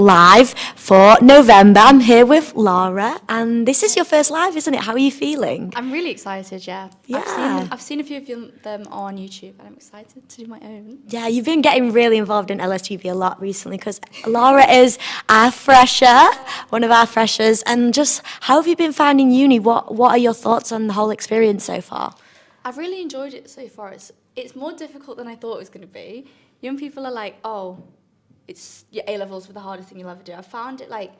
live for November. I'm here with Laura, and this is your first live, isn't it? How are you feeling? I'm really excited, yeah. Yeah. I've seen a few of them on YouTube, and I'm excited to do my own. Yeah, you've been getting really involved in LSTV a lot recently because Laura is our fresher, one of our freshers. And just how have you been finding uni? What are your thoughts on the whole experience so far? I've really enjoyed it so far. It's more difficult than I thought it was going to be. Young people are like, oh, it's your A-levels were the hardest thing you'll ever do. I found it like,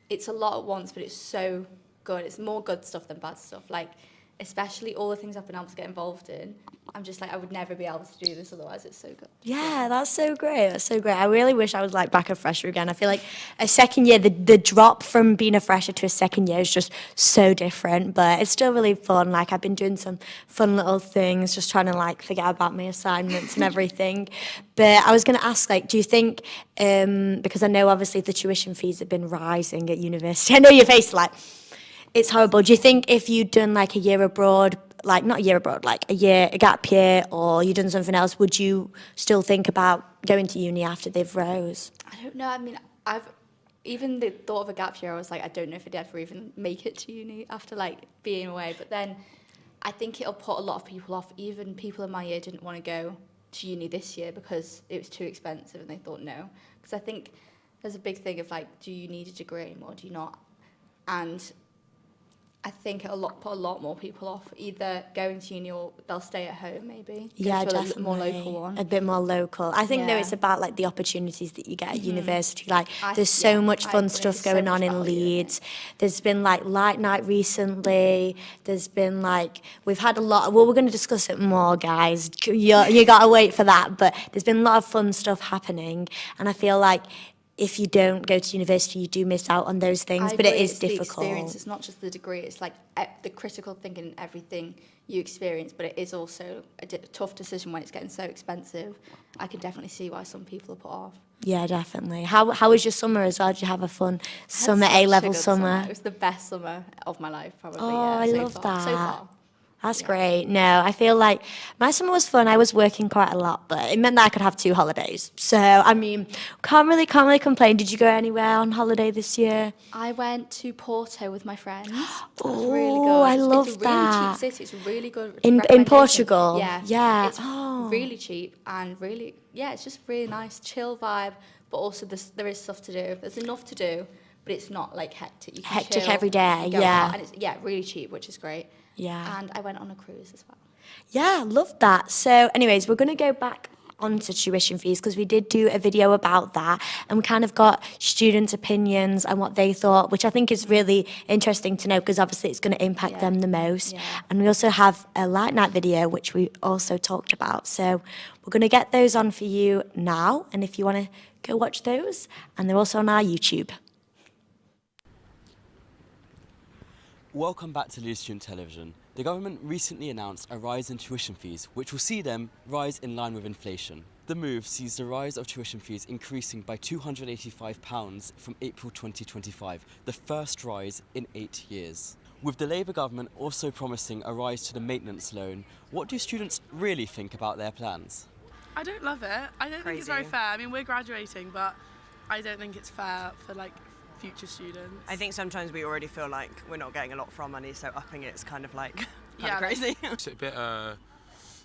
it's a lot at once, but it's so good. It's more good stuff than bad stuff. Like, especially all the things I've been able to get involved in. I'm just like, I would never be able to do this otherwise. It's so good. Yeah, that's so great. That's so great. I really wish I was like back a fresher again. I feel like a second year, the drop from being a fresher to a second year is just so different, but it's still really fun. Like I've been doing some fun little things, just trying to like forget about my assignments and everything. But I was going to ask, like, do you think, because I know obviously the tuition fees have been rising at university. I know your face like, it's horrible. Do you think if you'd done like a year abroad, like not a year abroad, like a gap year, or you done something else, would you still think about going to uni after they've rose? I don't know. I mean, even the thought of a gap year, I was like, I don't know if I'd ever even make it to uni after like being away. But then I think it'll put a lot of people off. Even people in my year didn't want to go to uni this year because it was too expensive, and they thought no. Because I think there's a big thing of like, do you need a degree or do you not? And I think it'll put a lot more people off either going to uni or they'll stay at home maybe. Yeah, to definitely. A more local one. A bit more local. I think though it's about like the opportunities that you get at university. Like there's so much fun stuff going on in Leeds. There's been like light night recently. There's been like, we've had a lot, well we're going to discuss it more guys. You got to wait for that. But there's been a lot of fun stuff happening. And I feel like if you don't go to university, you do miss out on those things, but it is difficult. The experience. It's not just the degree. It's like the critical thinking and everything you experience, but it is also a tough decision when it's getting so expensive. I can definitely see why some people are put off. Yeah, definitely. How was your summer as well? Did you have a fun summer, A-level summer? It was the best summer of my life, probably. Oh, yeah, I love so that. So far. That's great. No, I feel like my summer was fun. I was working quite a lot, but it meant that I could have 2 holidays. So, I mean, can't really complain. Did you go anywhere on holiday this year? I went to Porto with my friends. Oh, was really good. I love that. It's a that. really cheap city. It's really good. In Portugal? Yeah. Yeah. It's really cheap and really, yeah, it's just really nice, chill vibe, but also there is stuff to do. There's enough to do, but it's not like hectic. You can Hectic chill, every day, go yeah. out, and it's, really cheap, which is great. Yeah. And I went on a cruise as well. Yeah, love that. So anyways, we're going to go back onto tuition fees because we did do a video about that and we kind of got students' opinions and what they thought, which I think is really interesting to know because obviously it's going to impact them the most. Yeah. And we also have a light night video, which we also talked about. So we're going to get those on for you now. And if you want to go watch those, and they're also on our YouTube. Welcome back to Leeds Student Television. The government recently announced a rise in tuition fees, which will see them rise in line with inflation. The move sees the rise of tuition fees increasing by £285 from April 2025, the first rise in 8 years. With the Labour government also promising a rise to the maintenance loan, what do students really think about their plans? I don't love it. I don't think it's very fair. I mean, we're graduating, but I don't think it's fair for like future students. I think sometimes we already feel like we're not getting a lot from money, so upping it's kind of like crazy. It's a bit,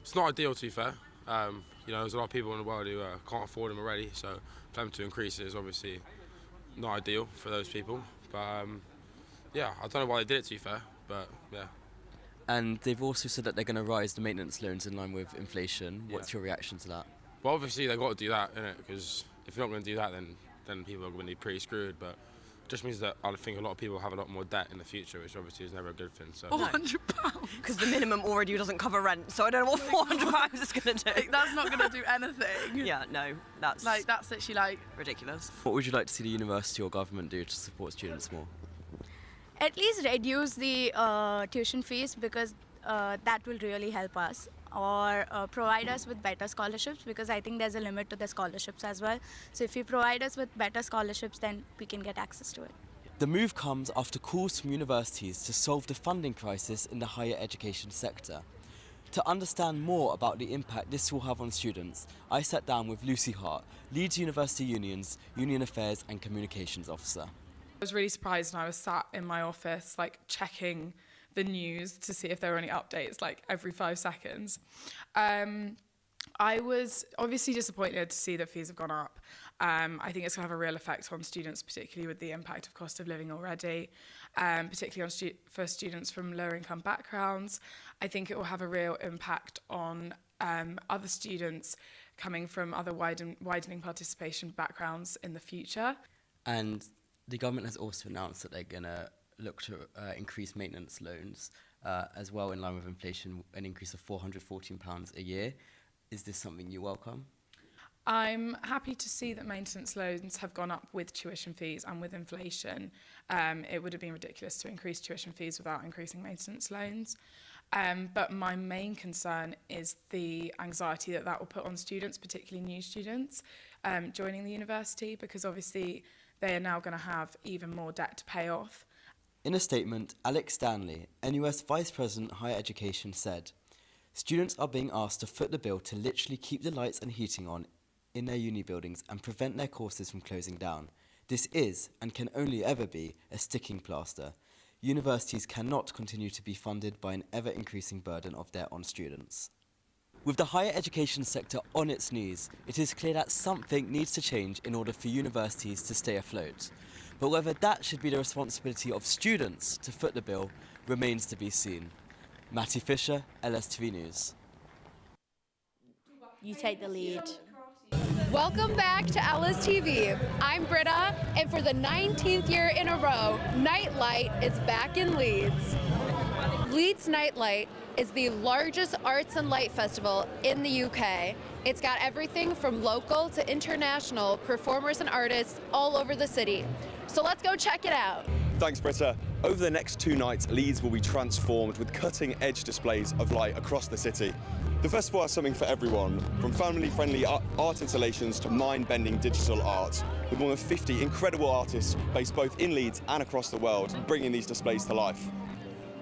it's not ideal to be fair. You know, there's a lot of people in the world who can't afford them already, so for them to increase it is obviously not ideal for those people. But yeah, I don't know why they did it to be fair, but yeah. And they've also said that they're going to rise the maintenance loans in line with inflation. What's your reaction to that? Well, obviously they've got to do that, innit? Because if you're not going to do that, then people are going to be pretty screwed. But it just means that I think a lot of people have a lot more debt in the future, which obviously is never a good thing. So £400? Because the minimum already doesn't cover rent, so I don't know what £400 is going to do. That's not going to do anything. Yeah, no, that's literally like ridiculous. What would you like to see the university or government do to support students more? At least reduce the tuition fees because that will really help us, or provide us with better scholarships because I think there's a limit to the scholarships as well. So if you provide us with better scholarships, then we can get access to it. The move comes after calls from universities to solve the funding crisis in the higher education sector. To understand more about the impact this will have on students, I sat down with Lucy Hart, Leeds University Union's Union Affairs and Communications Officer. I was really surprised, and I was sat in my office like checking the news to see if there were any updates like every 5 seconds. I was obviously disappointed to see that fees have gone up. I think it's going to have a real effect on students, particularly with the impact of cost of living already, particularly on for students from lower income backgrounds. I think it will have a real impact on other students coming from other widening participation backgrounds in the future. And the government has also announced that they're going to look to increase maintenance loans as well in line with inflation, an increase of £414 a year. Is this something you welcome? I'm happy to see that maintenance loans have gone up with tuition fees and with inflation. It would have been ridiculous to increase tuition fees without increasing maintenance loans. But my main concern is the anxiety that that will put on students, particularly new students, joining the university, because obviously they are now going to have even more debt to pay off. In a statement, Alex Stanley, NUS Vice President Higher Education, said, "Students are being asked to foot the bill to literally keep the lights and heating on in their uni buildings and prevent their courses from closing down. This is, and can only ever be, a sticking plaster. Universities cannot continue to be funded by an ever-increasing burden of debt on students." With the higher education sector on its knees, it is clear that something needs to change in order for universities to stay afloat. But whether that should be the responsibility of students to foot the bill remains to be seen. Matty Fisher, LSTV News. You take the lead. Welcome back to LSTV. I'm Britta, and for the 19th year in a row, Nightlight is back in Leeds. Leeds Nightlight is the largest arts and light festival in the UK. It's got everything from local to international performers and artists all over the city. So let's go check it out. Thanks, Britta. Over the next 2 nights, Leeds will be transformed with cutting-edge displays of light across the city. The festival has something for everyone, from family-friendly art installations to mind-bending digital art, with more than 50 incredible artists based both in Leeds and across the world, bringing these displays to life.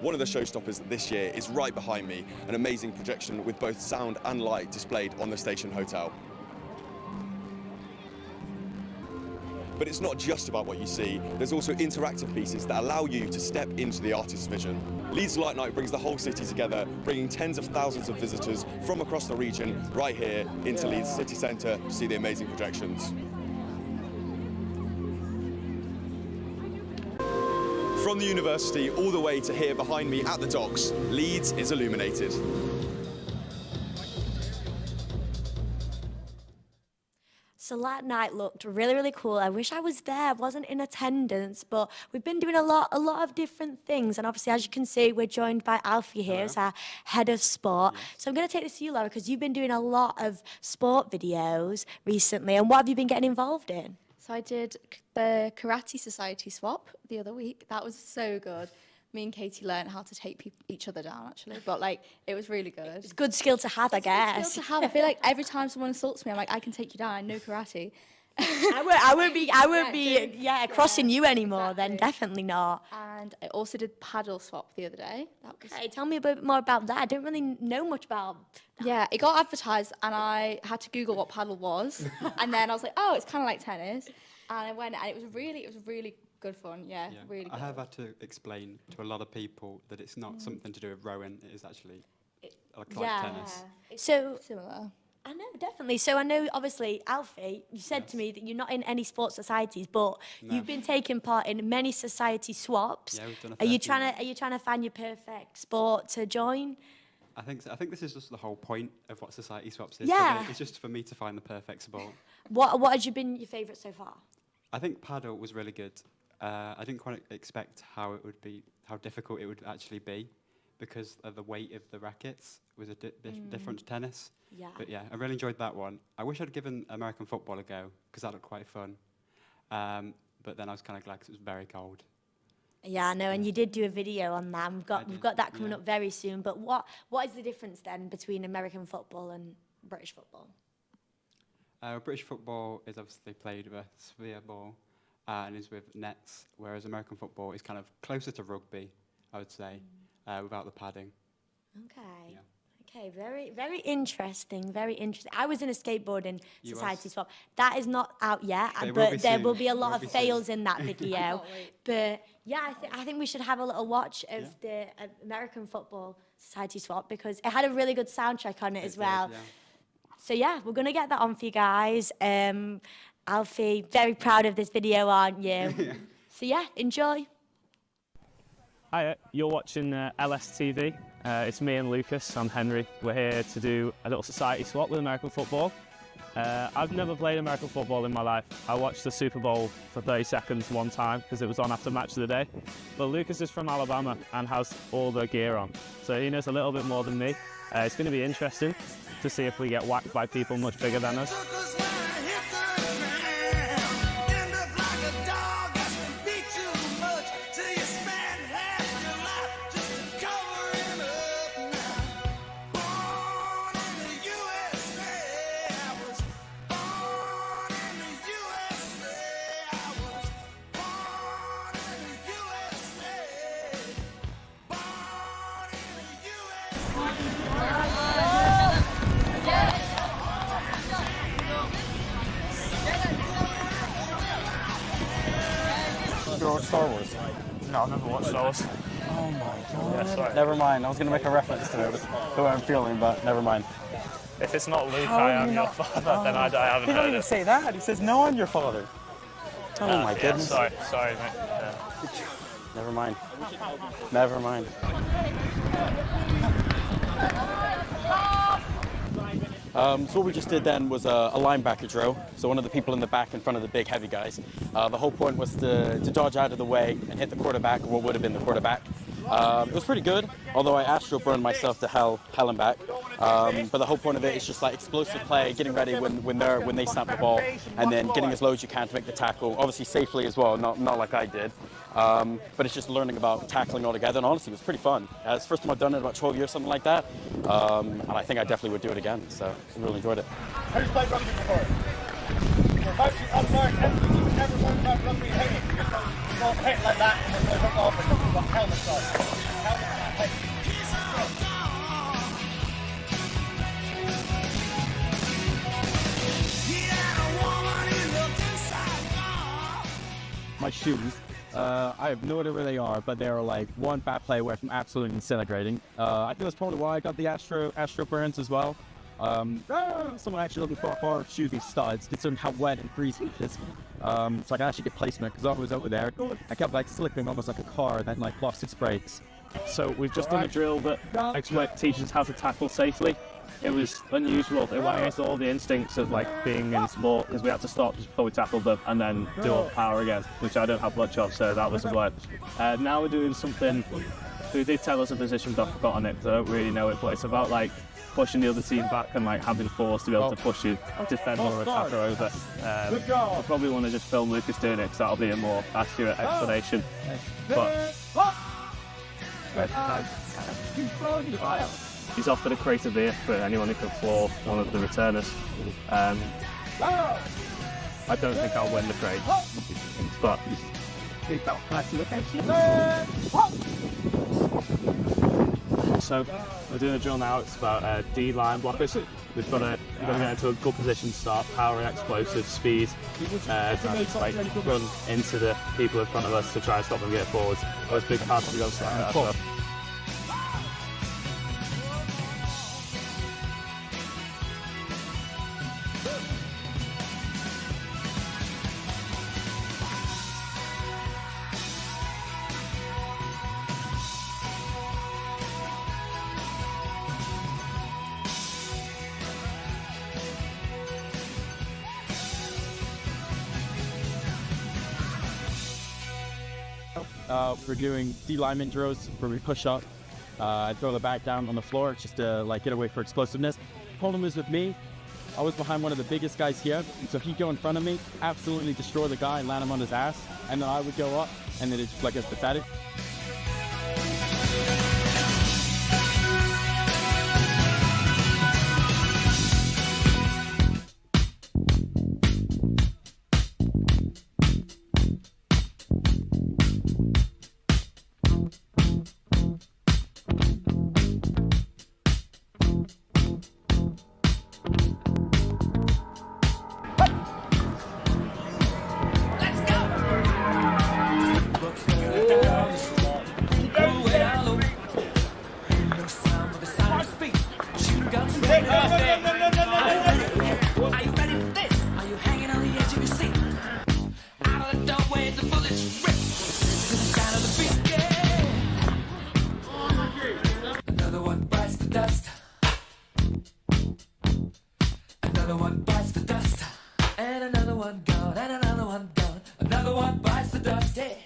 One of the showstoppers this year is right behind me, an amazing projection with both sound and light displayed on the Station Hotel. But it's not just about what you see, there's also interactive pieces that allow you to step into the artist's vision. Leeds Light Night brings the whole city together, bringing tens of thousands of visitors from across the region right here into Leeds city centre to see the amazing projections. From the university all the way to here behind me at the docks, Leeds is illuminated. So that night looked really, really cool. I wish I was there. I wasn't in attendance, but we've been doing a lot of different things. And obviously, as you can see, we're joined by Alfie here as our head of sport. Yes. So I'm going to take this to you, Laura, because you've been doing a lot of sport videos recently. And what have you been getting involved in? So I did the Karate Society swap the other week. That was so good. Me and Katie learned how to take each other down, actually. But, like, it was really good. It's a good skill to have, I guess. It's a good skill to have. I feel like every time someone assaults me, I'm like, I can take you down. I know karate. I won't be crossing you anymore, exactly. Then definitely not. And I also did paddle swap the other day. Okay, tell me a bit more about that. I don't really know much about that. Yeah, it got advertised and I had to Google what paddle was. And then I was like, oh, it's kind of like tennis. And I went and it was really good fun. Yeah, really good. I have had to explain to a lot of people that it's not something to do with rowing. It is actually like tennis. It's so similar. I know, definitely. So I know, obviously, Alfie, you said to me that you're not in any sports societies, but you've been taking part in many society swaps. Yeah, we've done Are you trying to find your perfect sport to join? I think this is just the whole point of what society swaps is. Yeah. It's just for me to find the perfect sport. What has been your favourite so far? I think paddle was really good. I didn't quite expect how difficult it would actually be, because of the weight of the rackets was different to tennis. Yeah. But yeah, I really enjoyed that one. I wish I'd given American football a go, because that looked quite fun. But then I was kind of glad because it was very cold. Yeah, I know, and you did do a video on that. We've got that coming up very soon. But what is the difference then between American football and British football? British football is obviously played with a sphere ball and is with nets, whereas American football is kind of closer to rugby, I would say, without the padding. Okay. Yeah. Okay, very interesting, very interesting. I was in a skateboarding You society was? swap. That is not out yet, They will but be there soon. will be a lot Will of be soon. fails in that video. But yeah, I think we should have a little watch of the American Football Society swap because it had a really good soundtrack on it as well. Did, yeah. So yeah, we're gonna get that on for you guys. Alfie, very proud of this video, aren't you? So yeah, enjoy. Hi, you're watching LSTV. It's me and Lucas. I'm Henry. We're here to do a little society swap with American football. I've never played American football in my life. I watched the Super Bowl for 30 seconds one time because it was on after match of the day. But Lucas is from Alabama and has all the gear on, so he knows a little bit more than me. It's going to be interesting to see if we get whacked by people much bigger than us. Star Wars? No, I've never watched those. Oh my god. Yeah, sorry. Never mind. I was going to make a reference to it, the way I'm feeling, but never mind. If it's not Luke, How I are am you your not- father, then I haven't He heard don't even it. say that. He says, no, I'm your father. Oh my Yeah, goodness. sorry, mate. Yeah. Never mind. Never mind. So what we just did then was a linebacker drill. So one of the people in the back in front of the big heavy guys. The whole point was to dodge out of the way and hit the quarterback, or what would have been the quarterback. It was pretty good, although I astro burned myself to hell and back. But the whole point of it is just like explosive play, getting ready when they snap the ball, and then getting as low as you can to make the tackle, obviously safely as well, not like I did. But it's just learning about tackling altogether, and honestly, it was pretty fun. It's the first time I've done it in about 12 years, something like that. And I think I definitely would do it again, so I really enjoyed it. Who's played rugby before? Coaching up north, everyone about rugby hitting. You don't hit like that and then hook off and you've got helmets on. My shoes, I have no idea where they are, but they are like one bad play away from absolutely disintegrating. I think that's probably why I got the Astro burns as well. Someone actually looking for our shoes and studs, considering how wet and freezing it is. So I can actually get placement, because I was over there, I kept like slipping almost like a car and then like lost its brakes. So we've just done a drill that teaches how to tackle safely. It was unusual. It went against all the instincts of like being in sport because we had to stop just before we tackled them and then do all the power again, which I don't have much of, so that was a blend. Now we're doing something. They did tell us a position, but I've forgotten it. So I don't really know it, but it's about like pushing the other team back and like having force to be able to push your defender or attacker over. I probably want to just film Lucas doing it because that'll be a more accurate explanation. But he's offered a crate of beer for anyone who can floor one of the returners. I don't think I'll win the crate, but so we're doing a drill now. It's about D line blockers. We've got to get into a good position to start, power and explosive speed, and like run into the people in front of us to try and stop them getting forwards. Those big pads to go like that. So. We're doing D lineman drills where we push up, throw the back down on the floor just to like get away for explosiveness. Problem is with me, I was behind one of the biggest guys here, so he'd go in front of me, absolutely destroy the guy and land him on his ass, and then I would go up, and then it's like it's pathetic. dusty.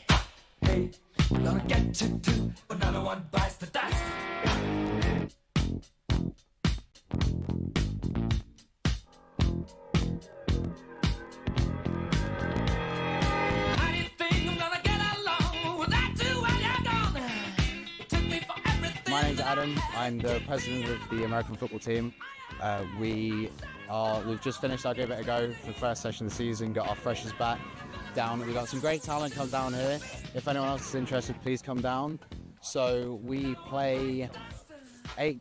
Hey, gonna get you too. Another one bites the dust. How do you think I'm gonna get along without you when you're gone? You took me for everything. My name's Adam. I'm the president of the American football team. We've just finished our Give It a Go for the first session of the season, got our freshers back down. We've got some great talent come down here. If anyone else is interested, please come down. So we play 8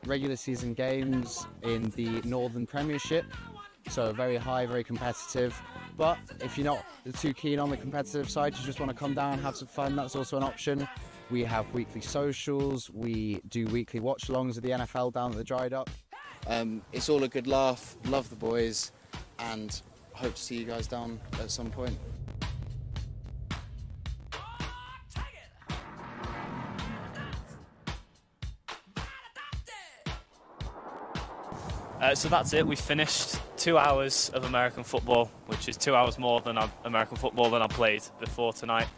regular season games in the Northern Premiership. So very high, very competitive. But if you're not too keen on the competitive side, you just want to come down, have some fun, that's also an option. We have weekly socials, we do weekly watch-alongs of the NFL down at the Dry Dock. It's all a good laugh, love the boys, and hope to see you guys down at some point. So that's it. We finished 2 hours of American football, which is 2 hours more than American football than I played before tonight.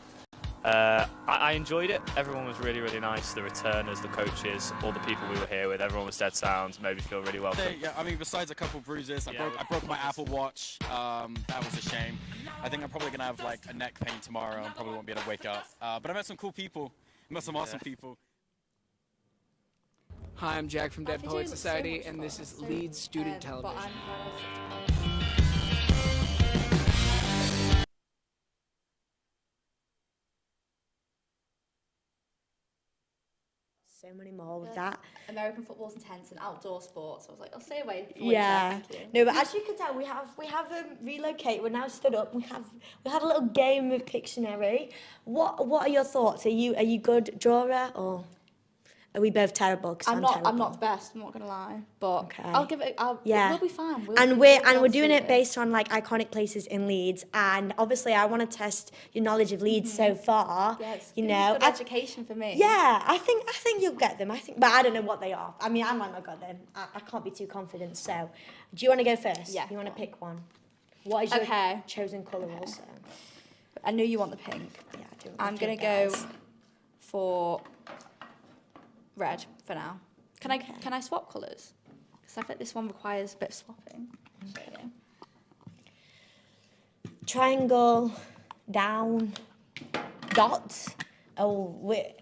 I enjoyed it. Everyone was really, really nice. The returners, the coaches, all the people we were here with, everyone was dead sound, made me feel really welcome. Yeah, I mean, besides a couple bruises, I broke my Apple Watch. That was a shame. I think I'm probably going to have like a neck pain tomorrow and probably won't be able to wake up. But I met some cool people. I met some awesome people. Hi, I'm Jack from Dead Poets Society, and this is Leeds Student Television. So many more with that. American football's intense and outdoor sports. So I was like, I'll stay away. Yeah. No, but as you can tell, we have relocated. We're now stood up. We had a little game with Pictionary. What are your thoughts? Are you good drawer or are we both terrible? I'm not the best. I'm not gonna lie, but I'll give it. We'll be fine. We're doing it based on like iconic places in Leeds, and obviously I want to test your knowledge of Leeds so far. Yeah, it's you good know, education for me. Yeah, I think you'll get them. But I don't know what they are. I mean, I might not get them. I can't be too confident. So, do you want to go first? Yeah. You want to pick one? What is your chosen colour also? I knew you want the pink. Yeah, I do. I'm gonna go for red for now. Can I swap colours? Because I think this one requires a bit of swapping. Okay. Triangle, down, dots. Oh wait.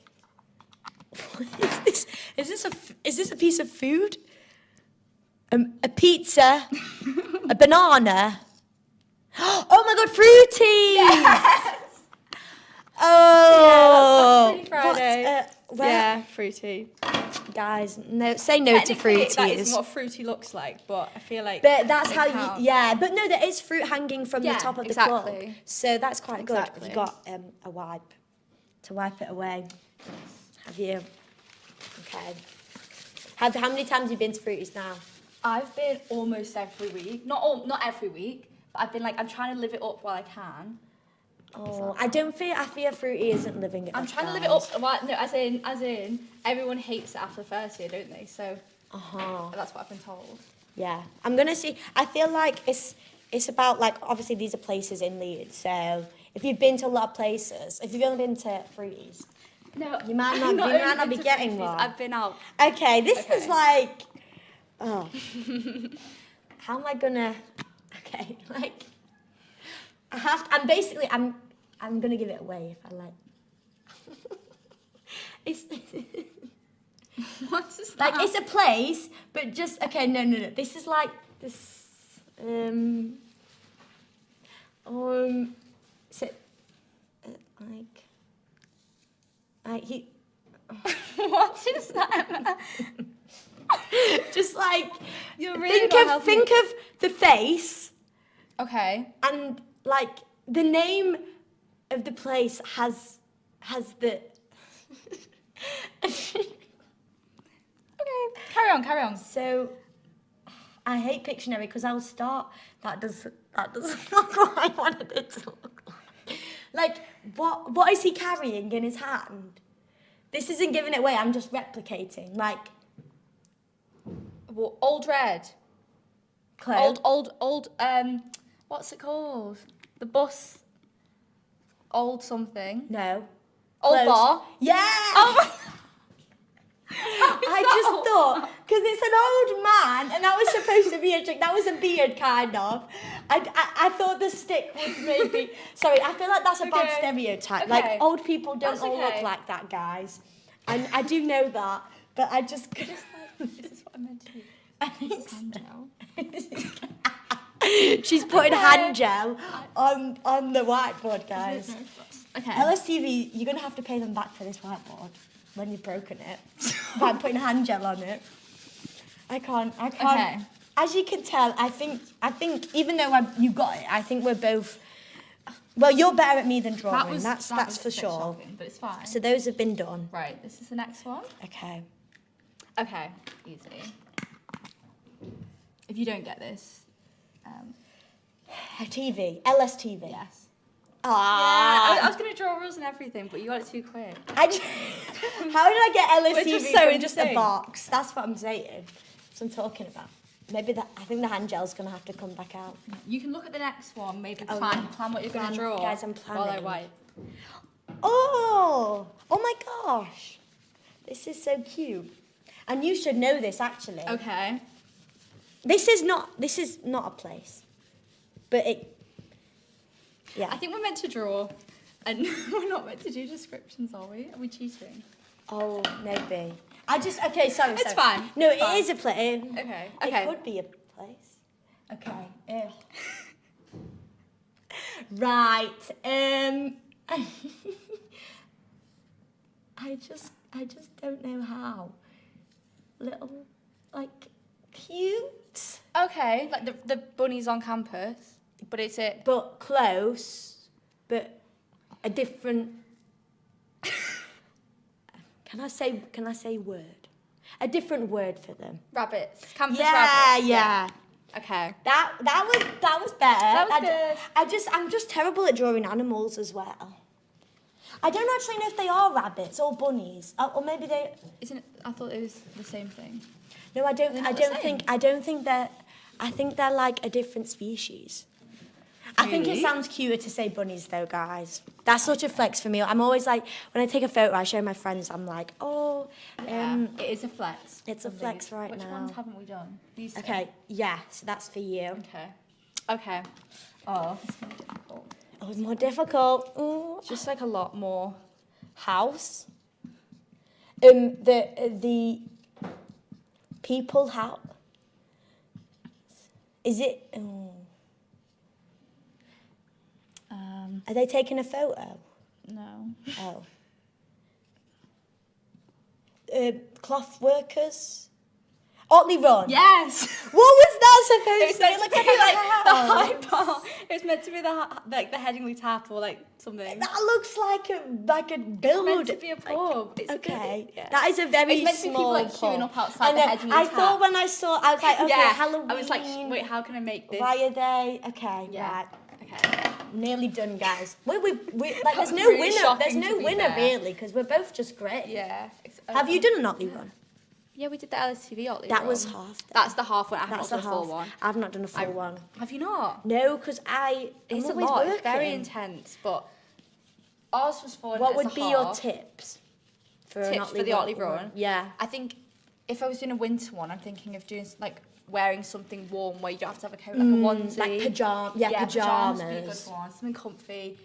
What is this? Is this a piece of food? A pizza, a banana. Oh my God, fruity! Yes! Oh, yeah, Friday. Yeah, fruity. Guys, no, say no to fruities. That isn't what fruity looks like, but I feel like. But that's how you. Yeah, but no, there is fruit hanging from the top of the cup, so that's quite good. You've got a wipe to wipe it away. Have you? Okay. How many times have you been to Fruities now? I've been almost every week. Not every week, but I've been like I'm trying to live it up while I can. Oh, I fear Fruity isn't living it up. I'm trying to live it up. Well, no, as in, everyone hates it after the first year, don't they? So, that's what I've been told. Yeah, I'm gonna see. I feel like it's about like obviously these are places in Leeds. So if you've been to a lot of places, if you've only been to Fruities, no, you might not be getting one. I've been out. Okay, this is like, oh, how am I gonna? Okay, like. I'm gonna give it away if I like. It's what is like that? it's a place, but just okay. No. This is like this. Is it like he? What is that? Just like you're really think of the face. Okay. And like the name of the place has the. Okay, carry on. So, I hate Pictionary because I'll start. That does not look what I wanted it to look like. Like, what is he carrying in his hand? This isn't giving it away. I'm just replicating. Like, Old Red. Claire. Old. What's it called? The bus. Old something. No. Old Close. bar. Yeah. Oh. I just thought, because it's an old man, and that was supposed to be a trick. That was a beard, kind of. I thought the stick would maybe. Sorry, I feel like that's a bad stereotype. Okay. Like, old people don't That's all look okay. like that, guys. And I do know that, but I just. This is what I meant to do. I think Hand gel. She's putting Okay. hand gel on the whiteboard, guys. Okay. LSTV, you're going to have to pay them back for this whiteboard when you've broken it by putting hand gel on it. I can't. Okay. As you can tell, I think even though you got it, I think we're both. Well, you're better at me than drawing. That's was for a bit sure. shocking, but it's fine. So those have been done. Right, this is the next one. Okay. Okay, easy. If you don't get this, TV, LSTV. yes. Ah. Yeah, I was going to draw rules and everything, but you got it too quick. How did I get LSTV Which was so from just a insane. box? That's what I'm saying. That's what I'm talking about. Maybe I think the hand gel's going to have to come back out. You can look at the next one, maybe Oh, plan yeah. what you're going Plan. to draw. Guys, I'm While I planning. write. Oh my gosh. This is so cute. And you should know this, actually. Okay. This is not a place. But yeah. I think we're meant to draw, and we're not meant to do descriptions, are we? Are we cheating? Oh, maybe. Okay, sorry. It's fine. No, It's fine. it is a place. Okay. It could be a place. Okay. Right. I just don't know how. Little, like, cute. Okay, like the bunnies on campus, but it's it. But close, but a different. Can I say word? A different word for them. Rabbits. Campus Yeah, rabbits. yeah. Okay. That was better. That was good. I'm just terrible at drawing animals as well. I don't actually know if they are rabbits or bunnies, or maybe they. Isn't it? I thought it was the same thing. No, I don't. They're I not the don't same. think. I don't think they're. I think they're like a different species. I think it Really? sounds cuter to say bunnies, though, guys. That's such a flex for me. I'm always like, when I take a photo, I show my friends. I'm like, oh, It is a flex. it's a of flex these. right Which now. ones haven't we done? These two. Okay, yeah, so that's for you. Okay. Okay. Oh, it's gonna be difficult. Oh, it's more difficult. Ooh. It's just like a lot more. House. The people how is it? Oh. Are they taking a photo? No. Oh. Cloth workers. Otley Run. Yes. What was that supposed It was to be? meant to Look be at the like the high house. bar. It was meant to be the Headingley Tap or like something. That looks like a build. It's meant to be a pub. It's Okay, a bit, yeah. that is a very It's meant to be people small like queuing pub. up outside the I know. Headingley I Tap. thought when I saw, I was like, okay, yeah. Halloween. I was like, wait, how can I make this? Why are they? Okay, Yeah. right. Okay. Nearly done, guys. We like, That there's was no really winner. shocking, There's no to be winner fair. really, because we're both just great. Yeah. Have you done an Otley Run? Yeah, we did the LSTV Otley That Run. was half. That's the half one. I haven't That's done the the full half. one. I've not done a full one. Have you not? No, because I'm It's a always lot. working. It's very intense, but ours was fun. What as would a be your half. tips for an Tips Otley for the Run? Otley Run? Yeah. I think if I was doing a winter one, I'm thinking of doing like wearing something warm where you don't have to have a coat, like a onesie. Like pajamas. Yeah, pajamas would be a good pajamas. one. Something comfy.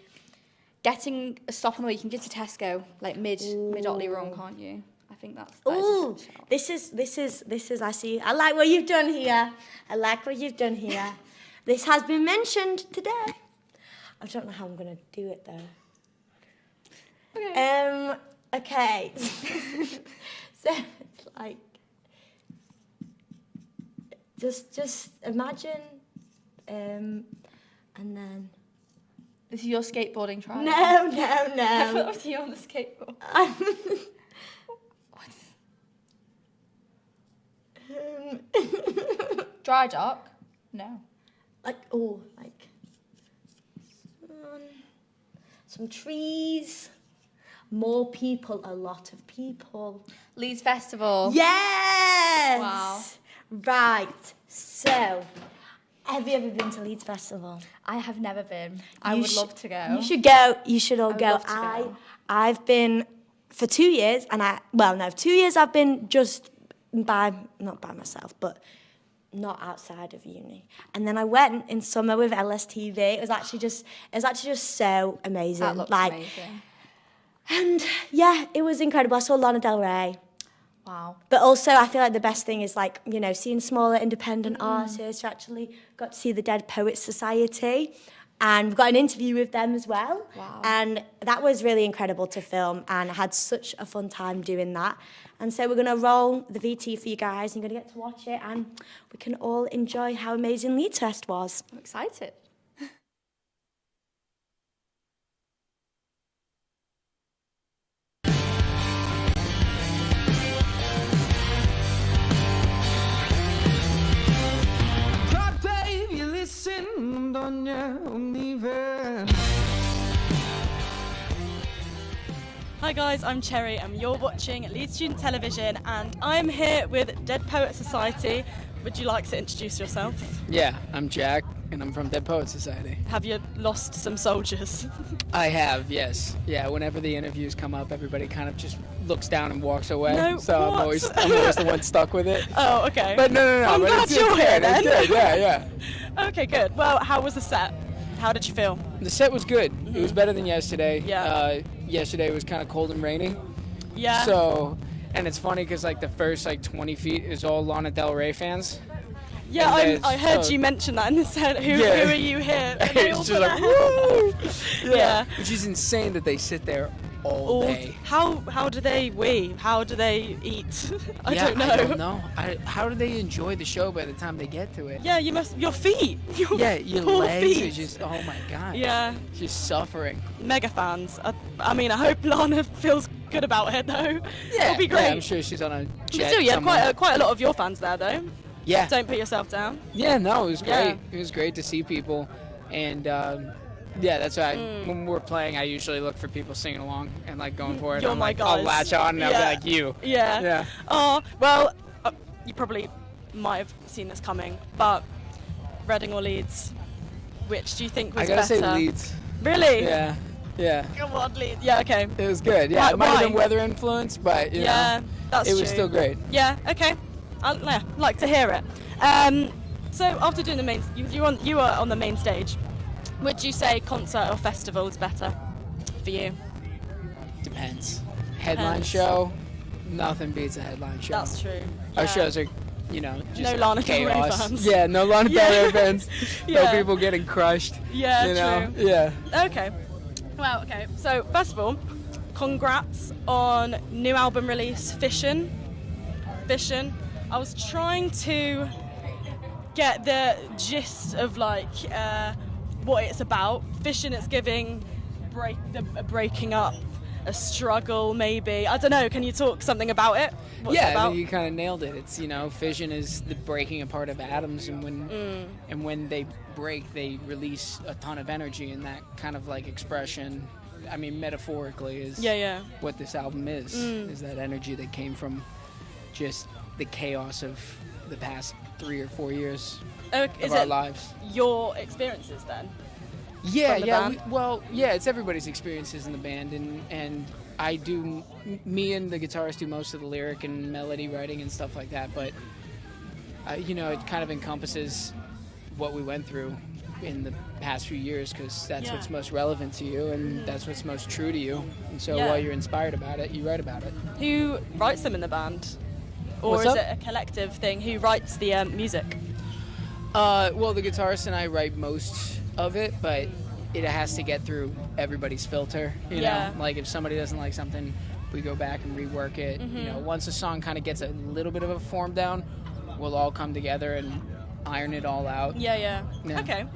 Getting a stop on the way, you can get to Tesco like mid Otley Run, can't you? I think that is a Ooh, good shout. this is. I see. I like what you've done here. I like what you've done here. This has been mentioned today. I don't know how I'm gonna do it though. Okay. Okay. So it's like, just imagine, and then. This is your skateboarding trial. No. I thought it was you on the skateboard. Dry dock? No. Like some trees, more people, a lot of people. Leeds Festival. Yes. Wow. Right. So, Have you ever been to Leeds Festival? I have never been. I would love to go. You should go. You should all I would go. love to go. I've been for 2 years, and 2 years I've been just not by myself, but not outside of uni. And then I went in summer with LSTV. It was actually just so amazing. That looks amazing. And yeah, it was incredible. I saw Lana Del Rey. Wow. But also, I feel like the best thing is, like, you know, seeing smaller independent artists. We actually got to see the Dead Poets Society, and we got an interview with them as well. Wow. And that was really incredible to film, and I had such a fun time doing that. And so we're going to roll the VT for you guys, and you're going to get to watch it, and we can all enjoy how amazing Leeds Fest was. I'm excited. Hi guys, I'm Cherry and you're watching Leeds Student Television, and I'm here with Dead Poets Society. Would you like to introduce yourself? Yeah, I'm Jack, and I'm from Dead Poets Society. Have you lost some soldiers? I have, yes. Yeah, whenever the interviews come up, everybody kind of just looks down and walks away. No, so I'm always the one stuck with it. Oh, okay. But no. I'm but glad it's you're here good. then. It's good. Yeah. Okay, good. Well, how was the set? How did you feel? The set was good. It was better than yesterday. Yeah. Yesterday was kind of cold and rainy. Yeah. So, and it's funny because like the first 20 feet is all Lana Del Rey fans. Yeah, And I heard you mention that in the set. Who are you here? And they all It's put just like, their- woo! Yeah. Which is insane that they sit there all day. How do they weave? How do they eat? I Yeah, don't know. I don't know. How do they enjoy the show by the time they get to it? Yeah, your feet. Your Your poor legs feet. are just, oh my god. Yeah. Just suffering. Mega fans. I mean, I hope Lana feels good about it though. It'll be great. Yeah, I'm sure she's on a But jet still, you had somewhere. quite a lot of your fans there though. Yeah. Don't put yourself down. Yeah, no, it was great. Yeah. It was great to see people, and yeah, that's why when we're playing, I usually look for people singing along and like going for it. You're I'm my like, guys. I'll latch on and I'll be Yeah. like, you. Yeah. Yeah. Oh, well, you probably might have seen this coming, but Reading or Leeds, which do you think was I gotta better? say Leeds. Really? Yeah. Yeah. Come on, Leeds. Yeah, okay. It was good. Yeah, Why- it might have been why? weather influence, but you Yeah, know, that's it was true. still great. Yeah, okay. I'd like to hear it. So after doing the main, you were on the main stage. Would you say concert or festival is better for you? Depends. Headline Depends. show, nothing beats a headline show. That's true. Our Yeah. shows are, just No Lana Del Rey chaos. fans. Yeah, no Lana Del Rey Yeah. fans. Yeah. No people getting crushed. Yeah, you know? true. Yeah. Okay. Well, okay. So first of all, congrats on new album release, Fishin'. I was trying to get the gist of what it's about. Fishin', it's giving breaking up, a struggle maybe. I don't know. Can you talk something about it? What's it Yeah, I about? mean, you kind of nailed it. It's fission is the breaking apart of atoms, and when they break, they release a ton of energy, and that kind of expression. I mean, metaphorically, is what this album is. Is that energy that came from just the chaos of the past 3 or 4 years of Is our it lives. your experiences then? Yeah, from the yeah. band? It's everybody's experiences in the band, and I do. Me and the guitarist do most of the lyric and melody writing and stuff like that. But it kind of encompasses what we went through in the past few years, because that's what's most relevant to you, and that's what's most true to you. And so while you're inspired about it, you write about it. Who writes them in the band? Or What's is up? it a collective thing? Who writes the music? Well, the guitarist and I write most of it, but it has to get through everybody's filter. You know, like if somebody doesn't like something, we go back and rework it. You know, once a song kind of gets a little bit of a form down, we'll all come together and iron it all out. Yeah. Okay.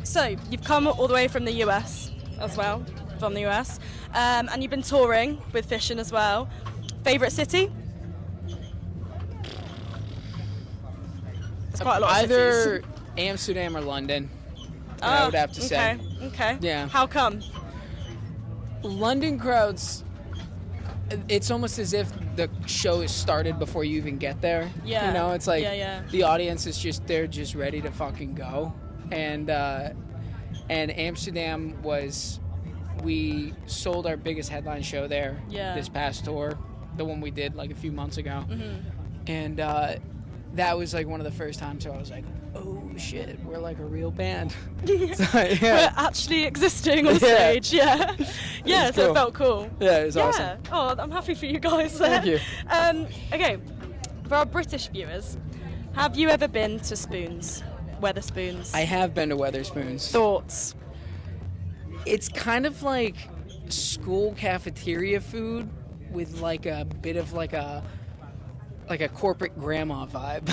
So you've come all the way from the US as well, and you've been touring with Fishin' as well. Favorite city? There's quite a lot of Either cities. Amsterdam or London, I would have to say. Okay. Yeah. How come? London crowds it's almost as if the show is started before you even get there. Yeah. You know, it's like Yeah. the audience is they're just ready to fucking go. And Amsterdam we sold our biggest headline show there this past tour, the one we did like a few months ago. And that was like one of the first times where I was like, oh shit, we're like a real band. We're actually existing on stage. Yeah. Yeah, so cool. it felt cool. Yeah, it was awesome. Oh, I'm happy for you guys there. Thank you. Okay, for our British viewers, have you ever been to Spoons? Weatherspoons? I have been to Weatherspoons. Thoughts? It's kind of like school cafeteria food with like a bit of like a corporate grandma vibe.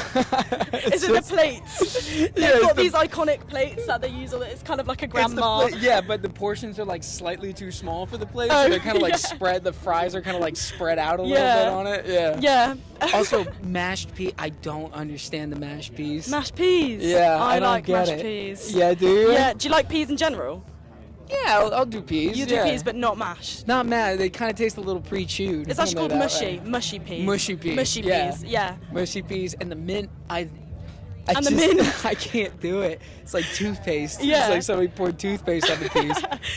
Is it the plates? They've got these iconic plates that they use on it. It's kind of like a grandma. Yeah, but the portions are like slightly too small for the plate. So they're kind of like spread. The fries are kind of like spread out a little bit on it. Yeah. Yeah. Also, mashed pea. I don't understand the mashed peas. Mashed peas. Yeah, I don't like get mashed it. peas. Yeah, do you? Yeah. Do you like peas in general? Yeah, I'll do peas. You do yeah. peas, but not mashed. Not mad. They kind of taste a little pre-chewed. It's actually called mushy. Mushy peas. Mushy peas. Mushy peas. Yeah. Mushy peas and the mint. And the mint. I can't do it. It's like toothpaste. Yeah. It's like somebody poured toothpaste on the peas.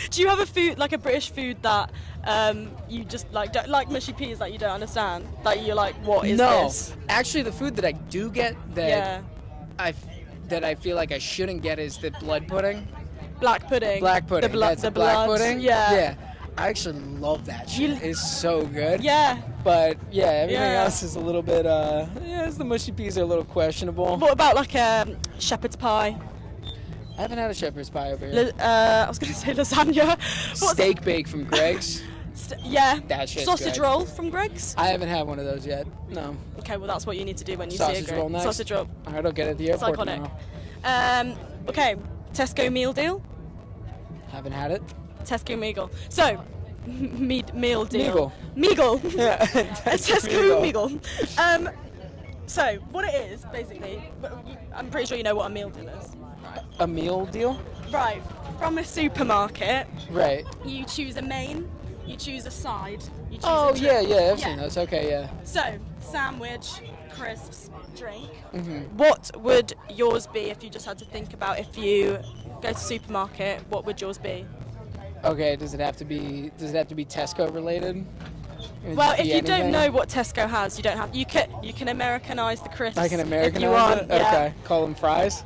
Do you have a food, like a British food that you just like, don't like mushy peas that you don't understand? That you're like, what is this? No, actually, the food that I do get that I feel like I shouldn't get is the blood pudding. Black pudding. Black pudding. The Black blood. pudding. Yeah. Yeah. I actually love that shit. It's so good. Yeah. But yeah, everything Yeah. else is a little bit. The mushy peas are a little questionable. What about like shepherd's pie? I haven't had a shepherd's pie over here. I was going to say lasagna. Steak bake from Greg's. Yeah. That shit's Sausage good. roll from Greg's? I haven't had one of those yet. No. Okay, well that's what you need to do when you Sausage see a roll Greg's. next. Sausage roll. All right, I'll get it at the It's airport iconic. tomorrow. Okay, Tesco meal deal. Haven't had it. Tesco Meagle. So, meal deal. Meagle. Meagle. Yeah. Tesco Meagle. So, what it is, basically, I'm pretty sure you know what a meal deal is. A meal deal? Right. From a supermarket, Right. you choose a main, you choose a side, you choose Oh a drink. yeah, I've seen those. Okay, yeah. So, sandwich, crisps, drink. Mm-hmm. What would yours be if you just had to think about if you go to supermarket, what would yours be? Okay, does it have to be Tesco related? Can it Well, just if be you don't anything? know what Tesco has, you don't have. You can Americanize the crisps. I can if Americanize you want. it? Yeah. Okay, call them fries.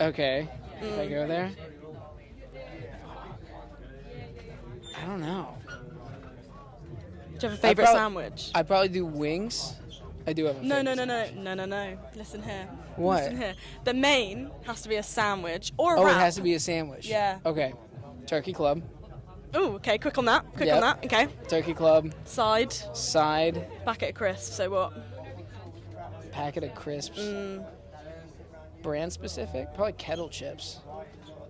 Okay, if I go there. I don't know. Do you have a favourite sandwich? I'd probably do wings. I do have a No. favorite. Listen here. What? Listen here. The main has to be a sandwich or a Oh, wrap. it has to be a sandwich. Yeah. Okay. Turkey club. Ooh, okay, quick on that. Quick Yep. on that. Okay. Turkey club. Side. Side. Packet of crisps. So what? Packet of crisps. Brand specific? Probably kettle chips.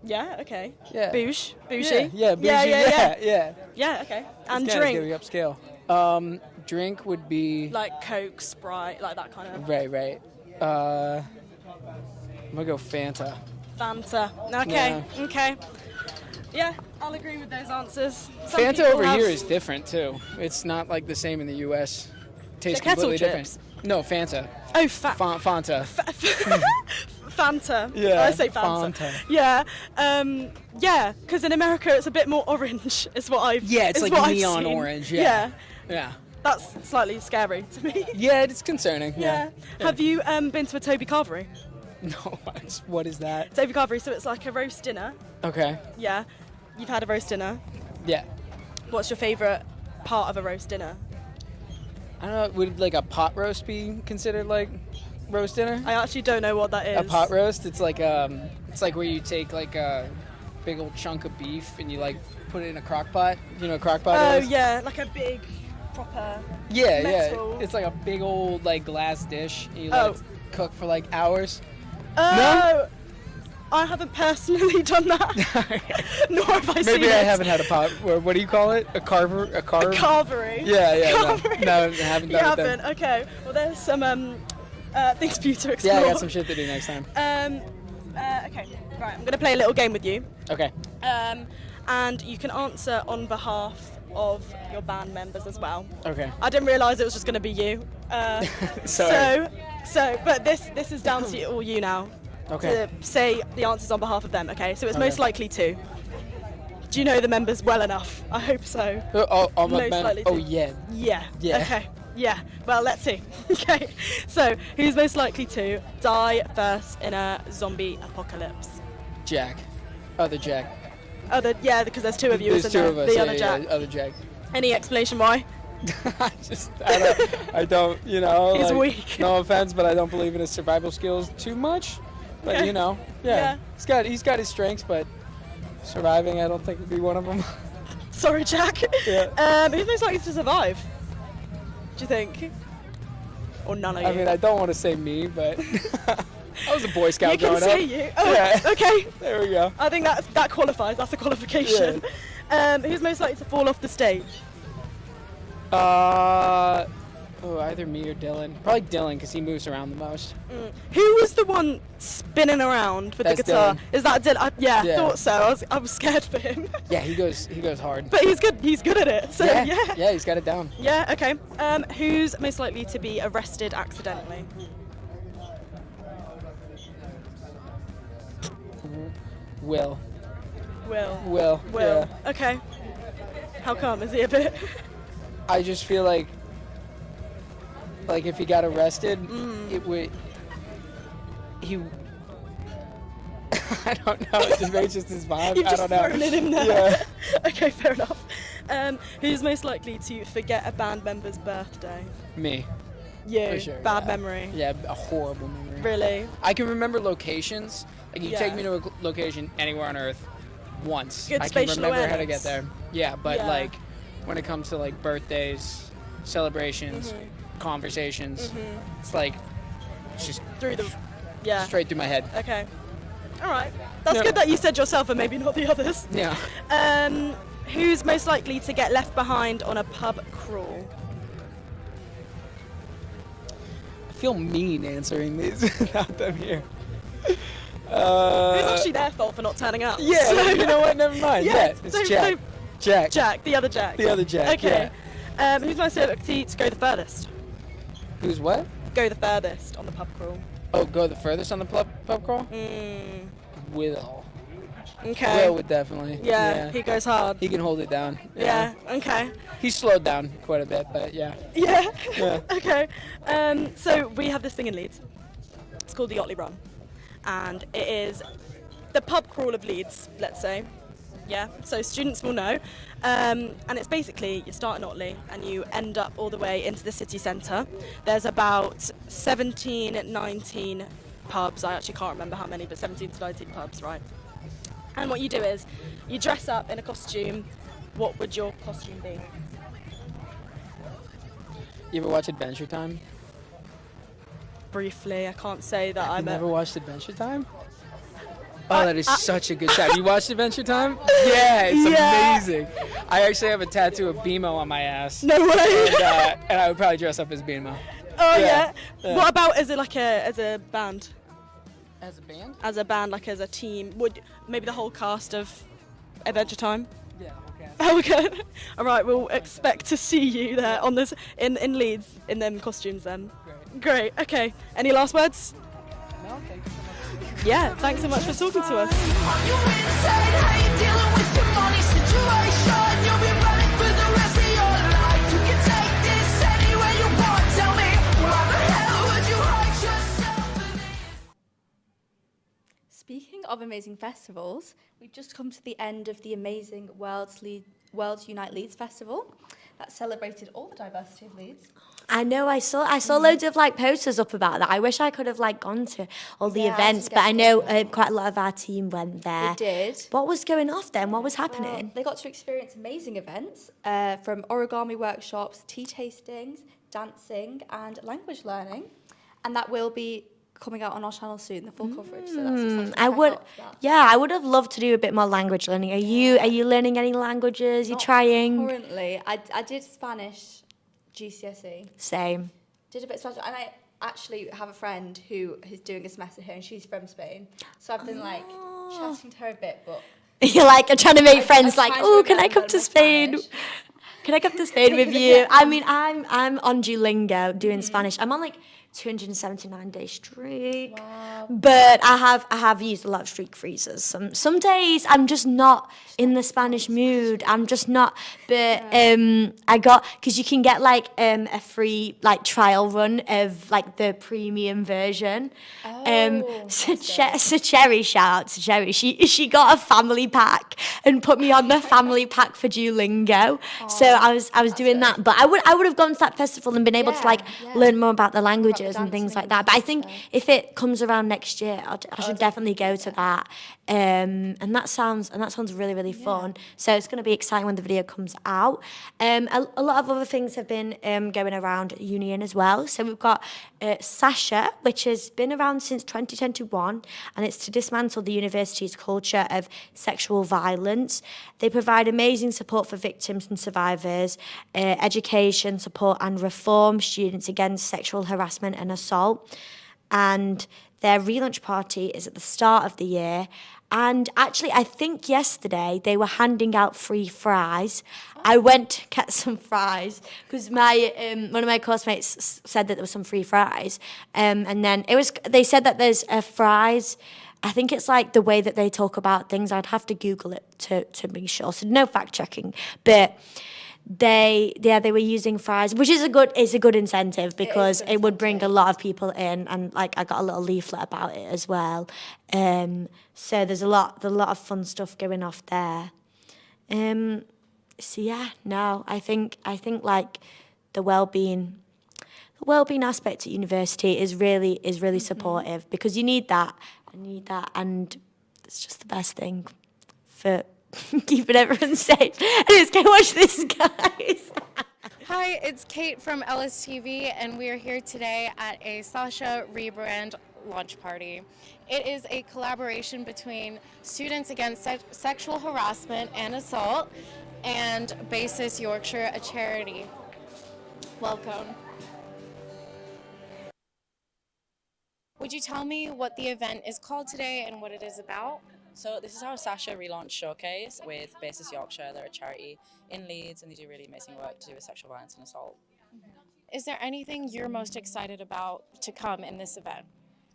Yeah. Okay. Yeah. Bougie. Bougie. Yeah, bougie. Yeah. Yeah. Okay. And It's drink. kinda getting upscale. Drink would be Like Coke, Sprite, like that kind of. right. I'm gonna go Fanta. Fanta. Okay. Yeah. Okay. Yeah, I'll agree with those answers. Some Fanta people over have- here is different too. It's not like the same in the U.S. Tastes The kettle completely chips? different. No, Fanta. Oh, Fanta. Fanta. Yeah, I say Fanta. Fanta. Yeah. Yeah, because in America it's a bit more orange. Is what I've. Yeah, it's is like what I've neon seen. orange. Yeah. That's slightly scary to me. Yeah, it's concerning. Yeah. Have you been to a Toby Carvery? No. What is that? Toby Carvery, so it's like a roast dinner. Okay. Yeah. You've had a roast dinner. Yeah. What's your favourite part of a roast dinner? I don't know. Would like a pot roast be considered like roast dinner? I actually don't know what that is. A pot roast? It's like where you take like a big old chunk of beef and you like put it in a crock pot. You know what a crock pot Oh is? yeah, like a big proper. Yeah, metal. yeah. It's like a big old like glass dish. And you let it cook for like hours. Oh, No? I haven't personally done that. Nor have I seen Maybe it. I haven't had a pot. What do you call it? A carver? A carve? A carvery. Yeah. Carvery. No, I haven't You done it haven't. then. Okay. Well, there's some things for you to explore. Yeah, I got some shit to do next time. Okay. Right. I'm gonna play a little game with you. Okay. and you can answer on behalf of your band members as well. Okay. I didn't realise it was just going to be you. Sorry. But this is down to all you now. Okay. To say the answers on behalf of them. Okay. So it's Okay. most likely to. Do you know the members well enough? I hope so. Most likely to. Yeah. Yeah. Yeah. Okay. Yeah. Well, let's see. Okay. So who's most likely to die first in a zombie apocalypse? Jack. Other Jack. Yeah, because there's two of you. There's isn't two there? of us. The yeah, other Jack. Yeah, other Jack. Any explanation why? I don't, you know. He's like, weak. No offense, but I don't believe in his survival skills too much. But Okay. you know, Yeah. he's got his strengths, but surviving, I don't think would be one of them. Sorry, Jack. Yeah. Who's most likely to survive? Do you think? Or none of you? I mean, I don't want to say me, but I was a Boy Scout You can growing say up. you. Oh, Yeah. okay. There we go. I think that qualifies. That's a qualification. Who's most likely to fall off the stage? Either me or Dylan. Probably Dylan, because he moves around the most. Who was the one spinning around with That's the guitar? Dylan. Is that Dylan? Yeah. I thought so. I was scared for him. Yeah, he goes hard. But he's good. He's good at it. So yeah. Yeah, he's got it down. Yeah. Okay. Who's most likely to be arrested accidentally? Will. Will. Yeah. Okay. How come? Is he a bit? I just feel like if he got arrested, it would. I don't know. It just maybe just his vibe. You've I just don't know. thrown it in there. Yeah. Okay, fair enough. Who's most likely to forget a band member's birthday? Me. You. For sure, Bad yeah. memory. Yeah, a horrible memory. Really? I can remember locations. Like you take Yeah. me to a location anywhere on Earth once. Good I can spatial remember how to awareness. get there. Yeah, but Yeah. like when it comes to like birthdays, celebrations, Mm-hmm. conversations, it's like it's just Through the. Yeah. straight through my head. Okay. All right. That's Yeah. good that you said yourself and maybe not the others. Yeah. Who's most likely to get left behind on a pub crawl? I feel mean answering these without them here. It's actually their fault for not turning up. Yeah, So- you know what? Never mind. Yeah, it's so- Jack. so- Jack. Jack, the other Jack. The other Jack, Okay. Who's most likely to go the furthest? Who's what? Go the furthest on the pub crawl. Oh, go the furthest on the pub crawl? Will. Okay. Will would definitely. Yeah, he goes hard. He can hold it down. Yeah. Okay. He's slowed down quite a bit, but yeah. Yeah. Yeah. Okay. So we have this thing in Leeds. It's called the Otley Run, and it is the pub crawl of Leeds. Let's say. Yeah. So students will know, and it's basically you start in Otley and you end up all the way into the city centre. There's about 17, 19 pubs. I actually can't remember how many, but 17 to 19 pubs, right? And what you do is you dress up in a costume. What would your costume be? You ever watch Adventure Time? Briefly, I can't say that I'm Never watched Adventure Time? Oh, that is such a good show. You watched Adventure Time? Yeah, it's Yeah. amazing. I actually have a tattoo of BMO on my ass. No way. And I would probably dress up as BMO. Oh yeah. Yeah. What about as a band? As a band? As a band, like as a team. Would maybe the whole cast of Adventure Time? Yeah, okay. Oh, okay. All right, we'll expect to see you there on this in Leeds in them costumes then. Great. Okay. Any last words? No, thank you so much. Yeah. Thanks so much for talking to us. Speaking of amazing festivals, we've just come to the end of the amazing World's Unite Leeds Festival that celebrated all the diversity of Leeds. I know. I saw loads of like posters up about that. I wish I could have like gone to all the Yeah, I events, didn't but I get know to. quite a lot of our team went there. They did. What was going off then? What was happening? They got to experience amazing events from origami workshops, tea tastings, dancing, and language learning, and that will be coming out on our channel soon. The full coverage. So that's exciting. I would, yeah, I would have loved to do a bit more language learning. Are you learning any languages? You're trying? Currently, I did Spanish GCSE. Same. Did a bit of Spanish, and I actually have a friend who is doing a semester here, and she's from Spain. So I've been like chatting to her a bit, but You're like, I'm trying to make friends, like, trying to oh, can I remember come to my Spain? Spanish. Can I come to Spain with you? I mean, I'm on Duolingo doing Spanish. I'm on like 279 days streak. Wow. But I have used a lot of streak freezers. Some days I'm just not in the Spanish mood. I'm just not. But I got, because you can get like a free like trial run of like the premium version. So Cherry, shout out to Cherry. She got a family pack and put me on the family pack for Duolingo. So I was doing that. But I would have gone to that festival and been able to like learn more about the languages and things like that. But I think if it comes around next year, I should definitely go to that. And that sounds really, really fun. So it's going to be exciting when the video comes out. A lot of other things have been going around Union as well. So we've got Sasha, which has been around since 2021, and it's to dismantle the university's culture of sexual violence. They provide amazing support for victims and survivors, education, support and reform students against sexual harassment and assault. And their relaunch party is at the start of the year. And actually, I think yesterday they were handing out free fries. I went to get some fries because my one of my course mates said that there was some free fries. And then they said that there's fries. I think it's like the way that they talk about things. I'd have to Google it to be sure. So no fact checking, but they were using fries, which is a good incentive because it would bring a lot of people in, and like I got a little leaflet about it as well. So there's a lot of fun stuff going off there. So yeah, no, I think like the well-being aspect at university is really supportive, because you need that. I need that, and it's just the best thing for keeping everyone safe. Anyways, go watch this, guys. Hi, it's Kate from LSTV, and we are here today at a Sasha rebrand launch party. It is a collaboration between Students Against Sexual Harassment and Assault and Basis Yorkshire, a charity. Welcome. Would you tell me what the event is called today and what it is about? So this is our Sasha relaunch showcase with Basis Yorkshire. They're a charity in Leeds, and they do really amazing work to do with sexual violence and assault. Is there anything you're most excited about to come in this event?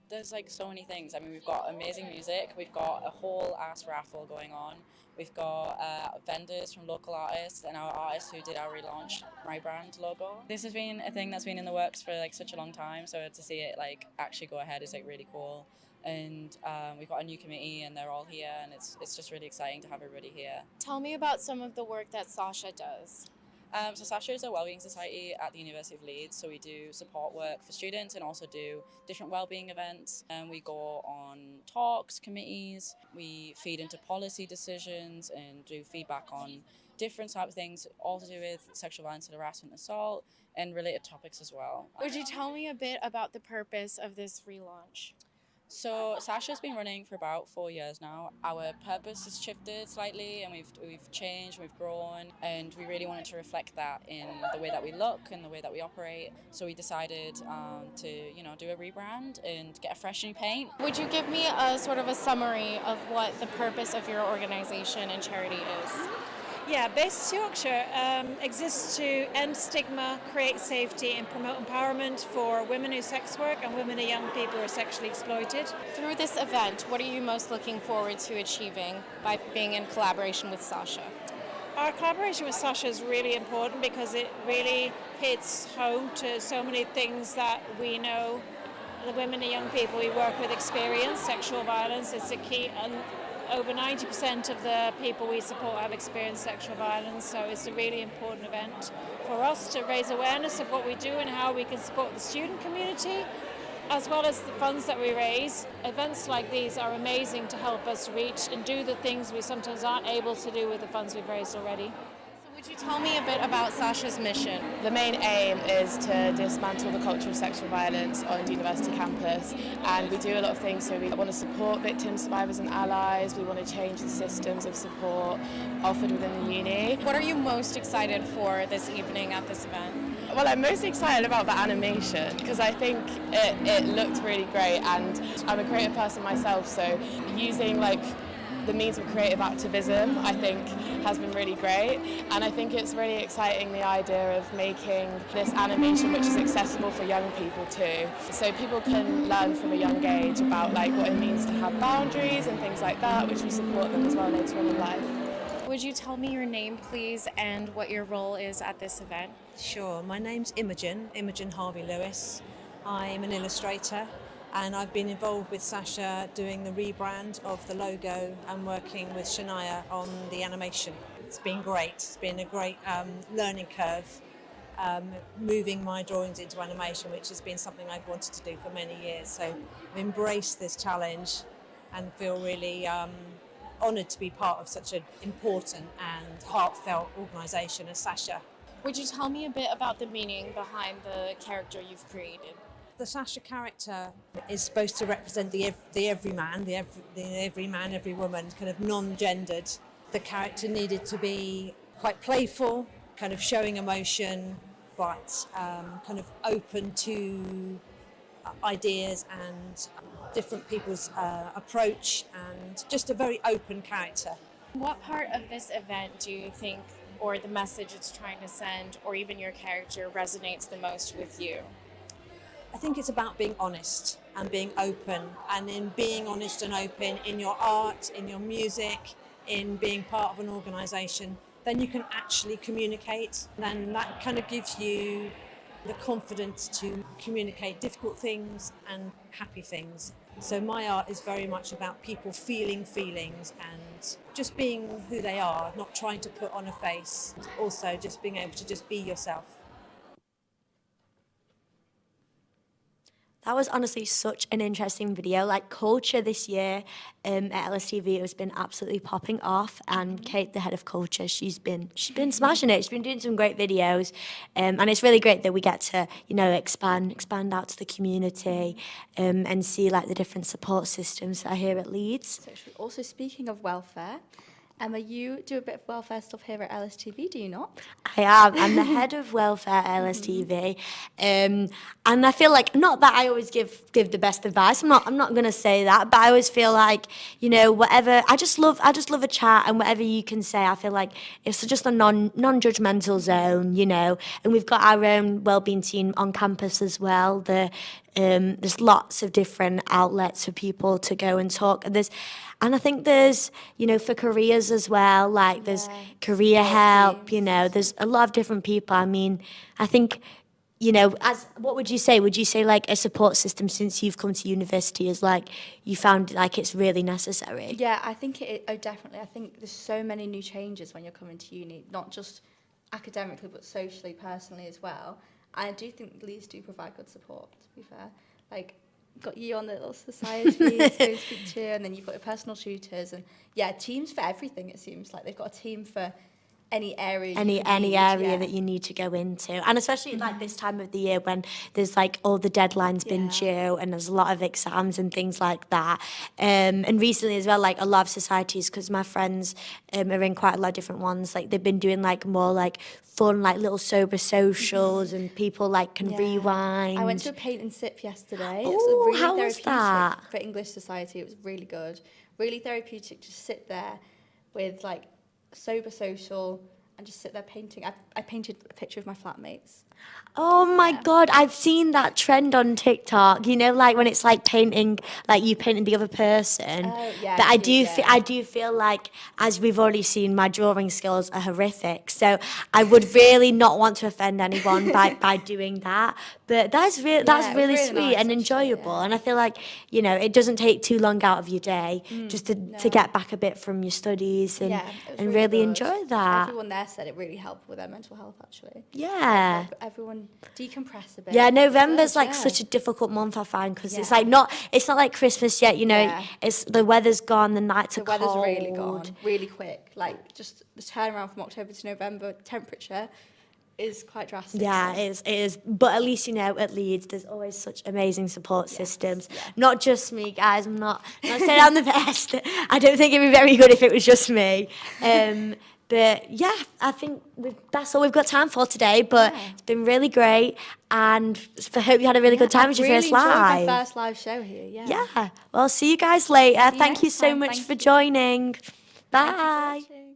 There's like so many things. I mean, we've got amazing music. We've got a whole ass raffle going on. We've got vendors from local artists and our artists who did our relaunch My Brand logo. This has been a thing that's been in the works for like such a long time. So to see it like actually go ahead is like really cool. And we've got a new committee, and they're all here, and it's just really exciting to have everybody here. Tell me about some of the work that Sasha does. So Sasha is a wellbeing society at the University of Leeds, so we do support work for students and also do different wellbeing events. And we go on talks, committees, we feed into policy decisions and do feedback on different types of things, all to do with sexual violence and harassment, assault, and related topics as well. Would you tell me a bit about the purpose of this relaunch? So Sasha's been running for about 4 years now. Our purpose has shifted slightly, and we've changed, we've grown, and we really wanted to reflect that in the way that we look and the way that we operate. So we decided to do a rebrand and get a fresh new paint. Would you give me a sort of a summary of what the purpose of your organization and charity is? Yeah, Basis Yorkshire exists to end stigma, create safety and promote empowerment for women who sex work and women and young people who are sexually exploited. Through this event, what are you most looking forward to achieving by being in collaboration with Sasha? Our collaboration with Sasha is really important because it really hits home to so many things that we know the women and young people we work with experience. Sexual violence is a key, and over 90% of the people we support have experienced sexual violence, so it's a really important event for us to raise awareness of what we do and how we can support the student community, as well as the funds that we raise. Events like these are amazing to help us reach and do the things we sometimes aren't able to do with the funds we've raised already. Would you tell me a bit about Sasha's mission? The main aim is to dismantle the culture of sexual violence on the university campus, and we do a lot of things. So we want to support victims, survivors and allies. We want to change the systems of support offered within the uni. What are you most excited for this evening at this event? Well, I'm most excited about the animation because I think it looked really great, and I'm a creative person myself, so using like the means of creative activism, I think, has been really great. And I think it's really exciting, the idea of making this animation which is accessible for young people too. So people can learn from a young age about like what it means to have boundaries and things like that, which will support them as well later on in life. Would you tell me your name, please, and what your role is at this event? Sure, my name's Imogen Harvey-Lewis. I'm an illustrator and I've been involved with Sasha doing the rebrand of the logo and working with Shania on the animation. It's been great. It's been a great learning curve, moving my drawings into animation, which has been something I've wanted to do for many years. So I've embraced this challenge and feel really honoured to be part of such an important and heartfelt organisation as Sasha. Would you tell me a bit about the meaning behind the character you've created? The Sasha character is supposed to represent the everyman, the everyman, every woman, kind of non-gendered. The character needed to be quite playful, kind of showing emotion, but kind of open to ideas and different people's approach, and just a very open character. What part of this event do you think, or the message it's trying to send, or even your character resonates the most with you? I think it's about being honest and being open, and in being honest and open in your art, in your music, in being part of an organisation, then you can actually communicate. Then that kind of gives you the confidence to communicate difficult things and happy things. So my art is very much about people feeling feelings and just being who they are, not trying to put on a face. Also just being able to just be yourself. That was honestly such an interesting video. Like, culture this year at LSTV has been absolutely popping off, and Kate, the head of culture, she's been smashing it. She's been doing some great videos, and it's really great that we get to, you know, expand out to the community, and see like the different support systems that are here at Leeds. So also, speaking of welfare, Emma, you do a bit of welfare stuff here at LSTV, do you not? I am. I'm the head of welfare at LSTV, and I feel like, not that I always give the best advice. I'm not going to say that, but I always feel like, you know, whatever. I just love a chat, and whatever you can say, I feel like it's just a non-judgmental zone, you know. And we've got our own wellbeing team on campus as well. There's lots of different outlets for people to go and talk. And I think there's, you know, for careers as well, like there's career help, you know, there's a lot of different people. I mean, I think, you know, what would you say? Would you say like a support system since you've come to university is like, you found like it's really necessary? Yeah, I think definitely. I think there's so many new changes when you're coming to uni, not just academically, but socially, personally as well. I do think Leeds do provide good support, to be fair. Like, got you on the little society to go speak to, and then you've got your personal tutors, and yeah, teams for everything. It seems like they've got a team for any area that you need to go into, and especially like this time of the year when there's like all the deadlines been due, and there's a lot of exams and things like that, and recently as well, like a lot of societies, because my friends are in quite a lot of different ones, like they've been doing like more like fun, like little sober socials, and people like can rewind. I went to a paint and sip yesterday. It Oh, was really how was that? for English Society. It was really good, really therapeutic. Just sit there with like sober social and just sit there painting. I painted a picture of my flatmates. Oh my God, I've seen that trend on TikTok, you know, like when it's like painting, like you painting the other person. But I do feel like, as we've already seen, my drawing skills are horrific. So I would really not want to offend anyone by doing that. But that's really sweet nice, and enjoyable. And I feel like, you know, it doesn't take too long out of your day just to get back a bit from your studies and really enjoy that. Everyone there said it really helped with their mental health, actually. Yeah. Everyone decompress a bit. Yeah, November's like such a difficult month, I find, because it's not like Christmas yet, you know. It's the weather's gone, the nights are cold. The weather's really gone, really quick. Like just the turnaround from October to November, temperature is quite drastic. Yeah, it is. But at least, you know, at Leeds, there's always such amazing support systems. Yeah. Not just me, guys. I'm not saying I'm the best. I don't think it'd be very good if it was just me. But yeah, I think that's all we've got time for today. But it's been really great, and I hope you had a really good time with your first Really enjoyed live. my first live show here. Yeah. Yeah. Well, see you guys later. See you Thank you next so time. much Thank for you. joining. Thank you for Bye. watching.